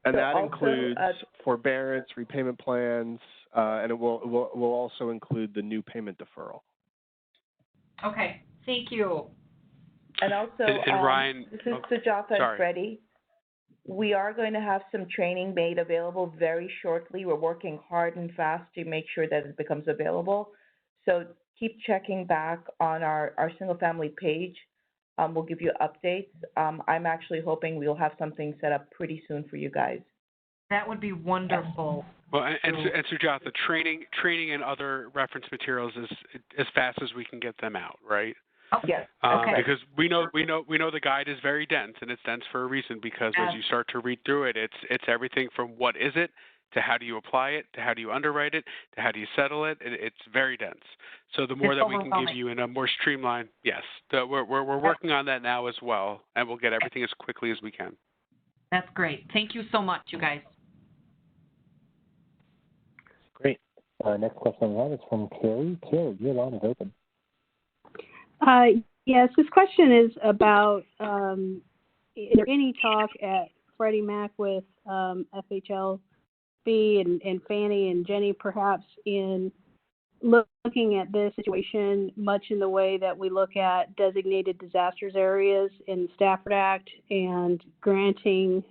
And that includes forbearance, repayment plans, and it will also include the new payment deferral. Okay, thank you. And also, and Ryan, this is Sujatha and Freddie. We are going to have some training made available very shortly. We're working hard and fast to make sure that it becomes available. So keep checking back on our single family page. We'll give you updates. I'm actually hoping we'll have something set up pretty soon for you guys. That would be wonderful. Well, and Sujatha, training and other reference materials is as fast as we can get them out, right? Yes. Okay. Because we know the guide is very dense, and it's dense for a reason. Because as you start to read through it, it's everything from what is it to how do you apply it to how do you underwrite it to how do you settle it. It's very dense. So the more that we can give you in a more streamlined, yes, we're working on that now as well, and we'll get everything as quickly as we can. That's great. Thank you so much, you guys. Great. Next question I have is from Carrie. Carrie, your line is open. Yes, this question is about is there any talk at Freddie Mac with FHLB and Fannie and Jenny perhaps in looking at this situation much in the way that we look at designated disasters areas in the Stafford Act and granting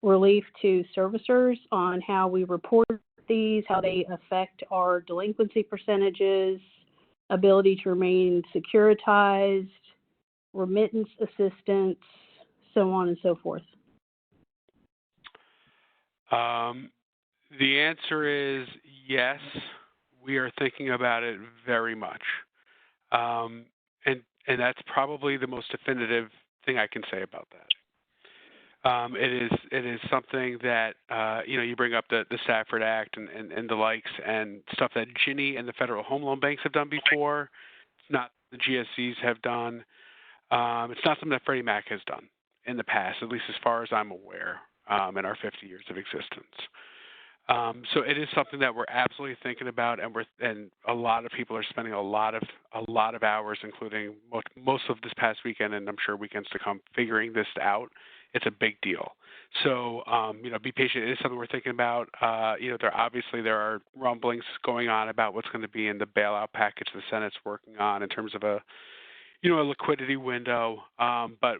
relief to servicers on how we report these, how they affect our delinquency percentages, ability to remain securitized, remittance assistance, so on and so forth? The answer is yes. We are thinking about it very much. And that's probably the most definitive thing I can say about that. It is something that, you bring up the Stafford Act and the likes and stuff that Ginnie and the Federal Home Loan Banks have done before. It's not the GSEs have done. It's not something that Freddie Mac has done in the past, at least as far as I'm aware, in our 50 years of existence. So it is something that we're absolutely thinking about, and a lot of people are spending a lot of hours, including most of this past weekend, and I'm sure weekends to come, figuring this out. It's a big deal. So be patient. It is something we're thinking about. There are rumblings going on about what's going to be in the bailout package the Senate's working on in terms of a liquidity window. But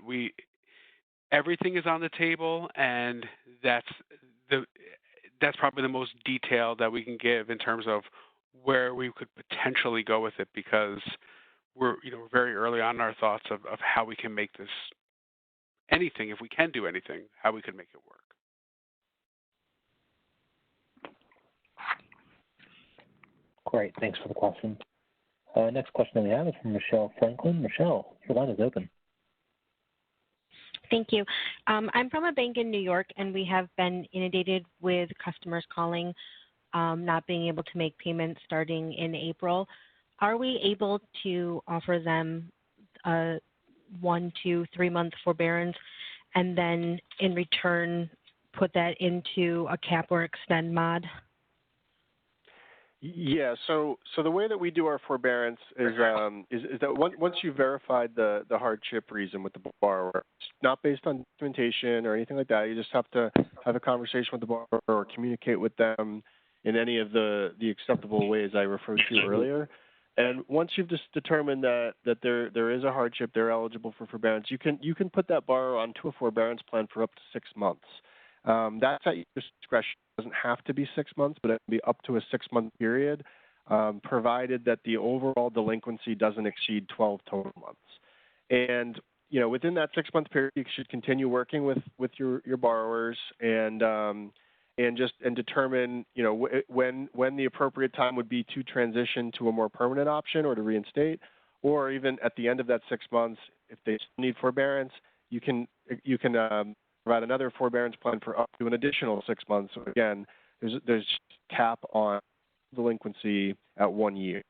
everything is on the table, and that's probably the most detail that we can give in terms of where we could potentially go with it, because we're very early on in our thoughts of how we can make this anything, if we can do anything, how we could make it work. Great. Thanks for the question. Next question that we have is from Michelle Franklin. Michelle, your line is open. Thank you. I'm from a bank in New York, and we have been inundated with customers calling, not being able to make payments starting in April. Are we able to offer them a 1 to 3 month forbearance and then in return put that into a cap or extend mod? Yeah, so the way that we do our forbearance is that once you verified the hardship reason with the borrower, it's not based on documentation or anything like that. You just have to have a conversation with the borrower or communicate with them in any of the acceptable ways I referred to earlier. And once you've just determined that there is a hardship, they're eligible for forbearance, you can put that borrower onto a forbearance plan for up to 6 months. That's at your discretion. It doesn't have to be 6 months, but it can be up to a 6-month period, provided that the overall delinquency doesn't exceed 12 total months. And within that 6-month period, you should continue working with your borrowers and determine when the appropriate time would be to transition to a more permanent option or to reinstate, or even at the end of that 6 months, if they need forbearance, you can provide another forbearance plan for up to an additional 6 months. So again, there's cap on delinquency at 1 year.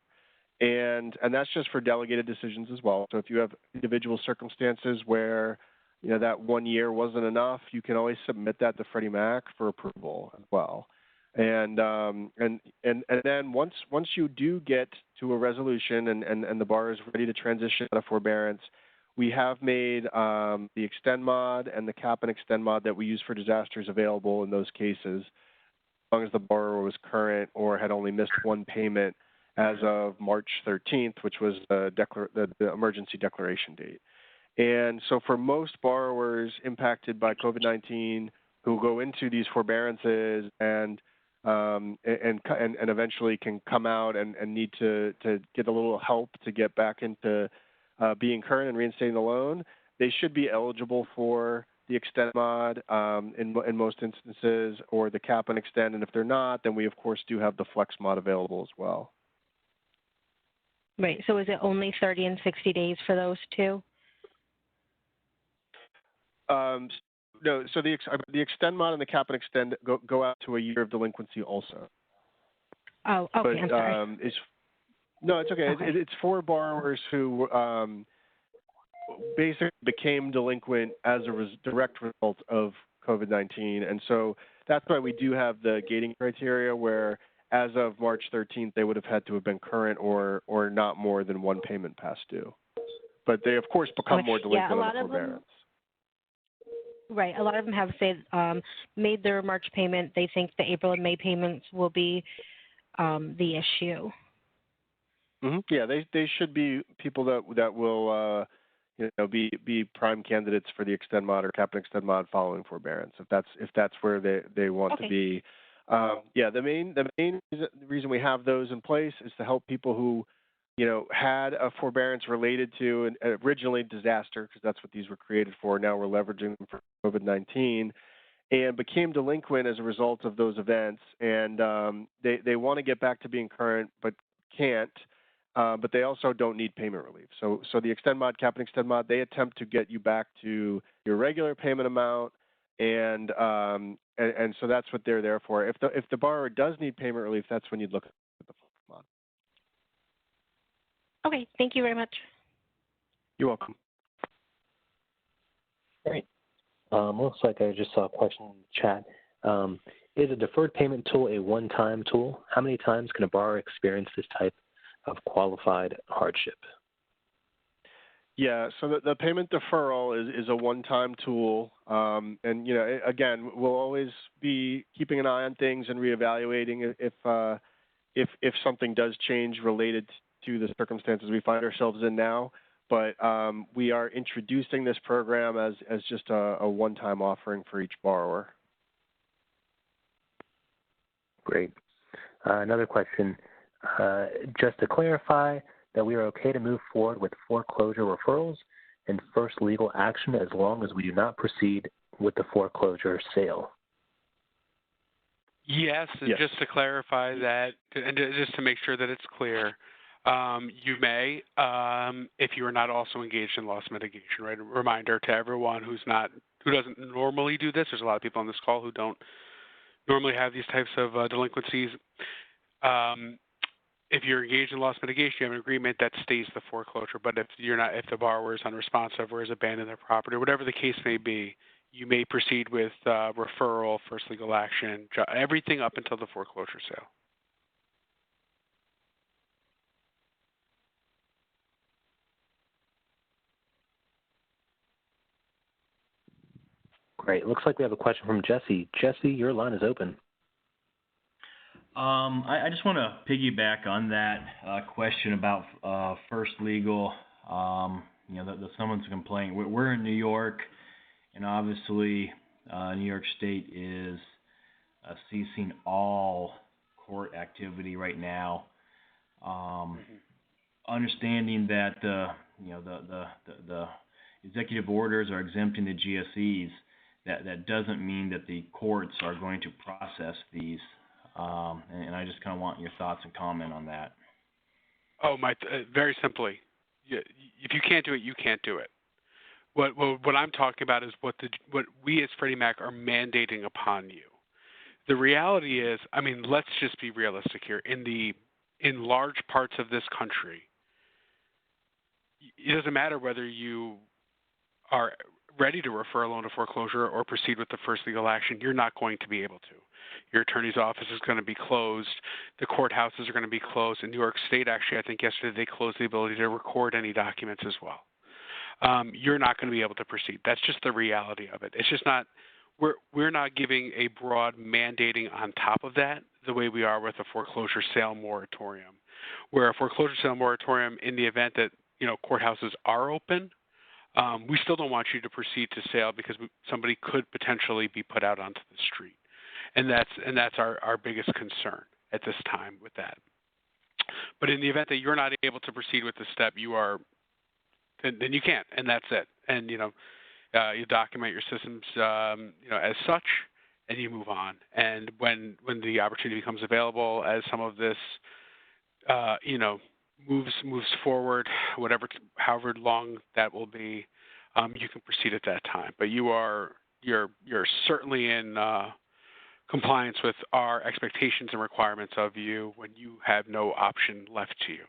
And that's just for delegated decisions as well. So if you have individual circumstances where that 1 year wasn't enough, you can always submit that to Freddie Mac for approval as well. And then once you do get to a resolution and the borrower is ready to transition out of forbearance, we have made the extend mod and the cap and extend mod that we use for disasters available in those cases, as long as the borrower was current or had only missed one payment as of March 13th, which was the emergency declaration date. And so for most borrowers impacted by COVID-19 who go into these forbearances and eventually can come out and need to get a little help to get back into being current and reinstating the loan, they should be eligible for the extend mod in most instances, or the cap and extend. And if they're not, then we of course do have the flex mod available as well. Right. So is it only 30 and 60 days for those two? No. So the extend mod and the cap and extend go out to a year of delinquency also. Oh, okay. I'm sorry. No, it's okay. It's for borrowers who basically became delinquent as a direct result of COVID-19. And so that's why we do have the gating criteria where as of March 13th, they would have had to have been current or not more than one payment past due. But they, of course, become more delinquent under forbearance. Right. A lot of them have made their March payment. They think the April and May payments will be the issue. Mm-hmm. Yeah, they should be people that will be prime candidates for the extend mod or cap and extend mod following forbearance if that's where they want to be. The main reason we have those in place is to help people who had a forbearance related to originally disaster, because that's what these were created for. Now we're leveraging them for COVID-19, and became delinquent as a result of those events. And they want to get back to being current, but can't. But they also don't need payment relief. So the extend mod, cap and extend mod, they attempt to get you back to your regular payment amount, and so that's what they're there for. If the borrower does need payment relief, that's when you'd look at the mod. Okay, thank you very much. You're welcome. Great. Looks like I just saw a question in the chat. Is a deferred payment tool a one-time tool? How many times can a borrower experience this type of qualified hardship? Yeah, so the payment deferral is a one-time tool, and again, we'll always be keeping an eye on things and reevaluating if something does change related to the circumstances we find ourselves in now. But we are introducing this program as just a one-time offering for each borrower. Great. Another question. Just to clarify that we are okay to move forward with foreclosure referrals and first legal action as long as we do not proceed with the foreclosure sale. Yes, and yes. Just to clarify that, and just to make sure that it's clear, you may, if you are not also engaged in loss mitigation. Right. A reminder to everyone who doesn't normally do this. There's a lot of people on this call who don't normally have these types of delinquencies. If you're engaged in loss mitigation, you have an agreement that stays the foreclosure. But if the borrower is unresponsive or has abandoned their property, whatever the case may be, you may proceed with referral, first legal action, everything up until the foreclosure sale. Great. Looks like we have a question from Jesse. Jesse, your line is open. I just want to piggyback on that question about first legal. The someone's complaint. We're in New York, and obviously New York State is ceasing all court activity right now. Understanding that the executive orders are exempting the GSEs, that doesn't mean that the courts are going to process these. And I just kind of want your thoughts and comment on that. Very simply, if you can't do it, you can't do it. What I'm talking about is what we as Freddie Mac are mandating upon you. The reality is, let's just be realistic here. In large parts of this country, it doesn't matter whether you are ready to refer a loan to foreclosure or proceed with the first legal action. You're not going to be able to. Your attorney's office is going to be closed. The courthouses are going to be closed. In New York State, actually, I think yesterday they closed the ability to record any documents as well. You're not going to be able to proceed. That's just the reality of it. It's just not. We're not giving a broad mandating on top of that the way we are with a foreclosure sale moratorium, where a foreclosure sale moratorium, in the event that courthouses are open, we still don't want you to proceed to sale because somebody could potentially be put out onto the street. And that's our biggest concern at this time with that. But in the event that you're not able to proceed with the step, then you can't, and that's it. And you document your systems, as such, and you move on. And when the opportunity becomes available, as some of this, moves forward, however long that will be, you can proceed at that time. But you're certainly in compliance with our expectations and requirements of you when you have no option left to you.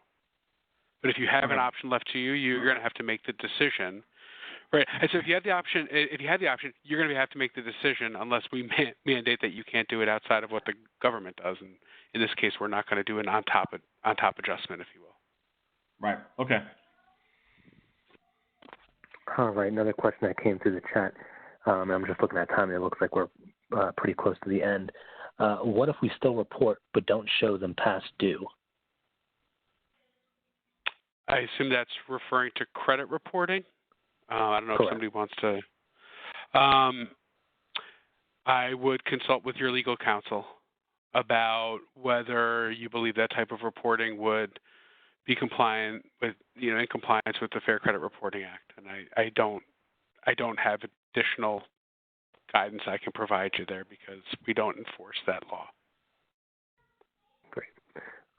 But if you have an option left to you, you're going to have to make the decision Right. And so if you had the option, you're going to have to make the decision unless we mandate that you can't do it outside of what the government does. And in this case, we're not going to do an on-top adjustment, if you will. Right. Okay. All right. Another question that came through the chat. I'm just looking at time. It looks like we're pretty close to the end. What if we still report but don't show them past due? I assume that's referring to credit reporting. I don't know Correct. if somebody wants to. I would consult with your legal counsel about whether you believe that type of reporting would be compliant with, in compliance with the Fair Credit Reporting Act. And I don't have additional guidance I can provide you there because we don't enforce that law. Great.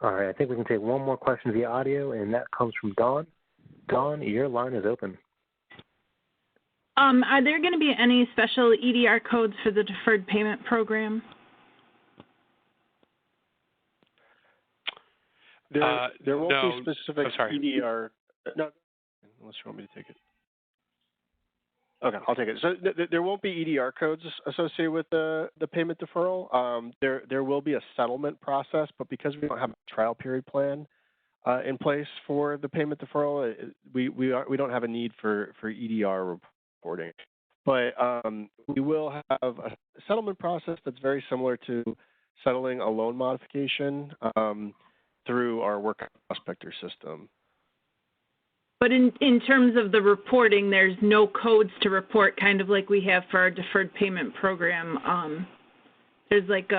All right. I think we can take one more question via audio, and that comes from Dawn. Dawn, your line is open. Are there going to be any special EDR codes for the deferred payment program? There won't no. be specific EDR. No, unless you want me to take it. Okay, I'll take it. So there won't be EDR codes associated with the payment deferral. There will be a settlement process, but because we don't have a trial period plan in place for the payment deferral, we don't have a need for EDR reporting. But we will have a settlement process that's very similar to settling a loan modification through our work prospector system. But in terms of the reporting, there's no codes to report, kind of like we have for our deferred payment program. There's like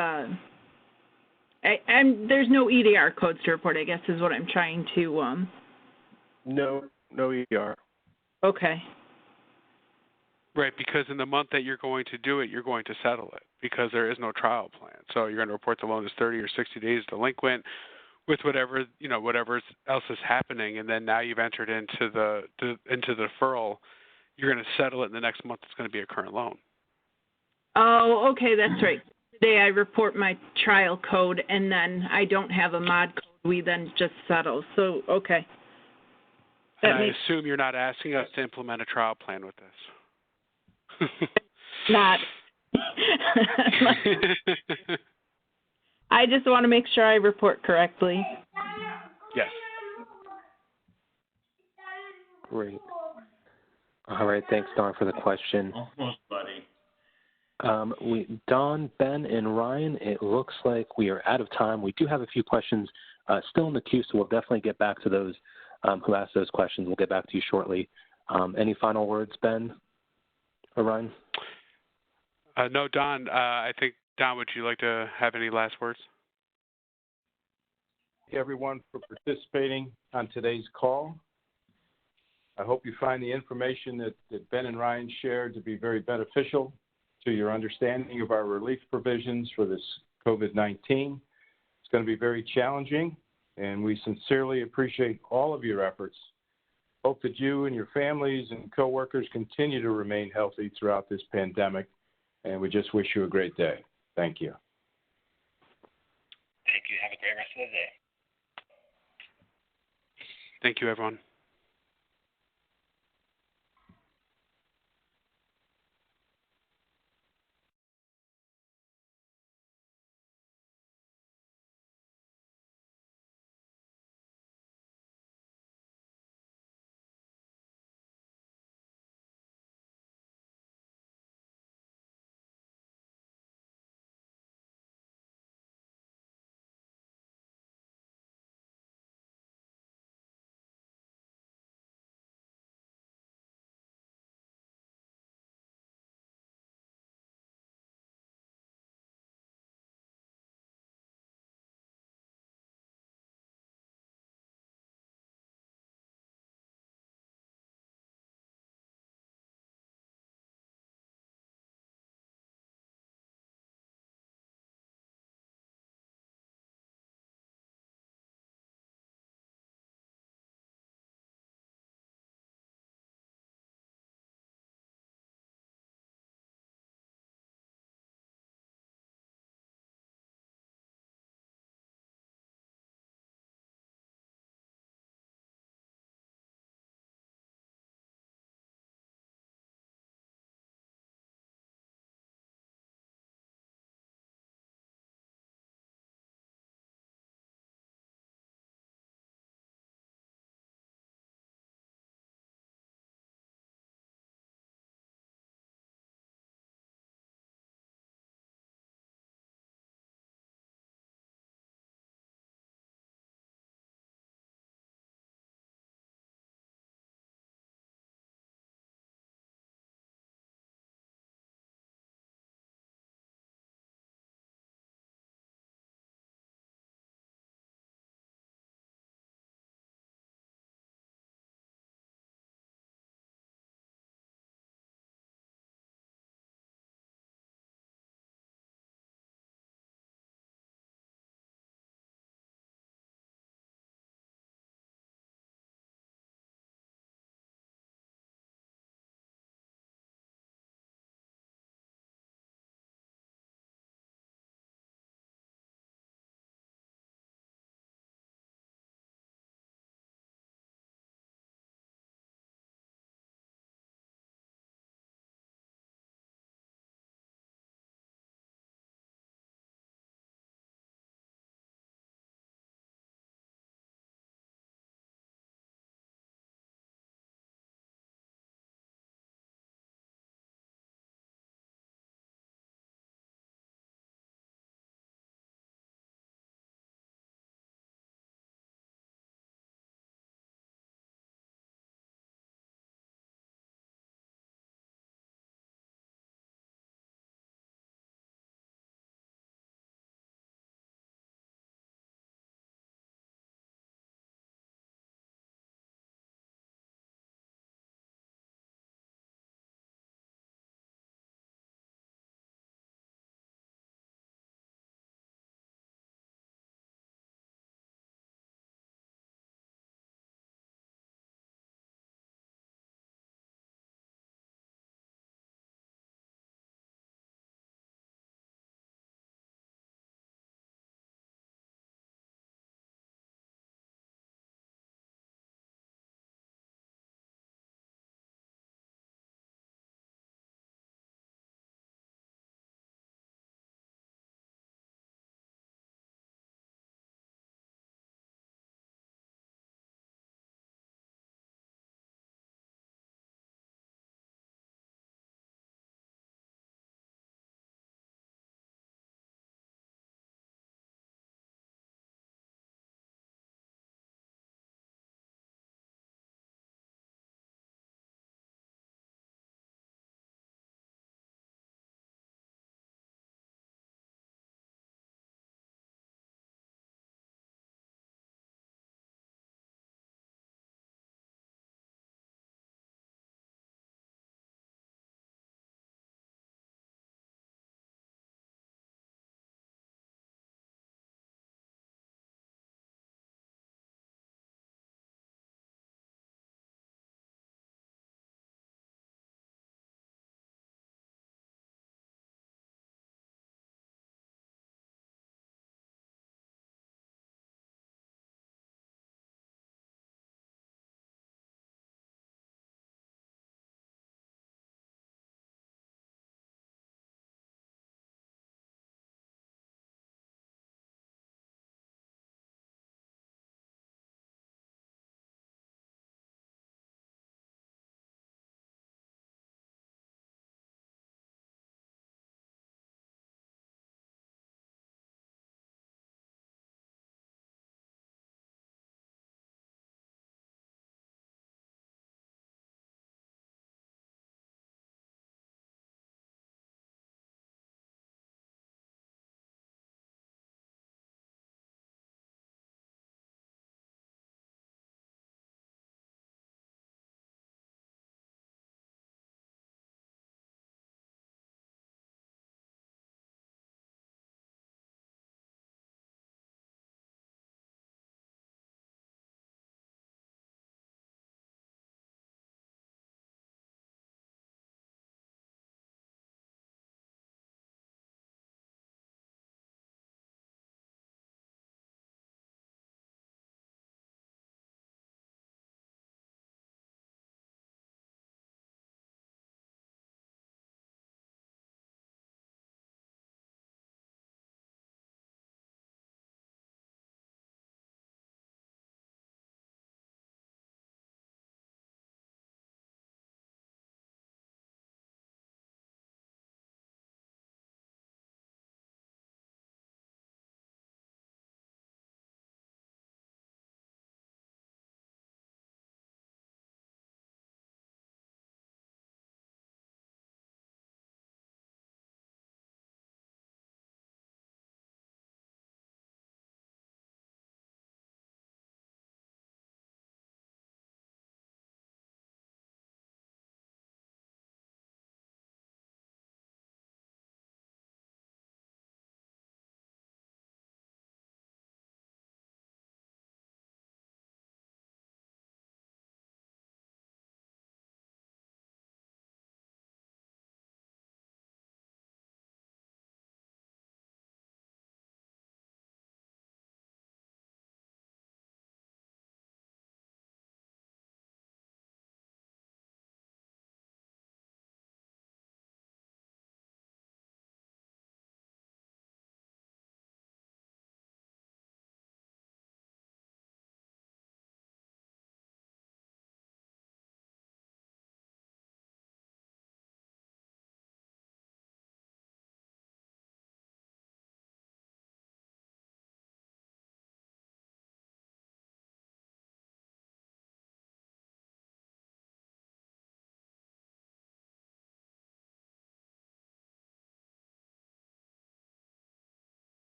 there's no EDR codes to report, I guess, is what I'm trying to. No EDR. Okay. Right, because in the month that you're going to do it, you're going to settle it because there is no trial plan. So you're going to report the loan as 30 or 60 days delinquent with whatever else is happening, and then now you've entered into the deferral. You're going to settle it in the next month. It's going to be a current loan. Oh, okay, that's right. Today I report my trial code, and then I don't have a mod code. We then just settle. So, okay. And I assume you're not asking us to implement a trial plan with this. Not. I just want to make sure I report correctly. Yes. Great. All right. Thanks, Dawn, for the question. Almost, buddy. Dawn, Ben, and Ryan, it looks like we are out of time. We do have a few questions still in the queue, so we'll definitely get back to those who asked those questions. We'll get back to you shortly. Any final words, Ben or Ryan? No, Don. I think, Don, would you like to have any last words? Thank you, everyone, for participating on today's call. I hope you find the information that Ben and Ryan shared to be very beneficial to your understanding of our relief provisions for this COVID-19. It's going to be very challenging, and we sincerely appreciate all of your efforts. Hope that you and your families and coworkers continue to remain healthy throughout this pandemic, and we just wish you a great day. Thank you. Thank you. Have a great rest of the day. Thank you, everyone.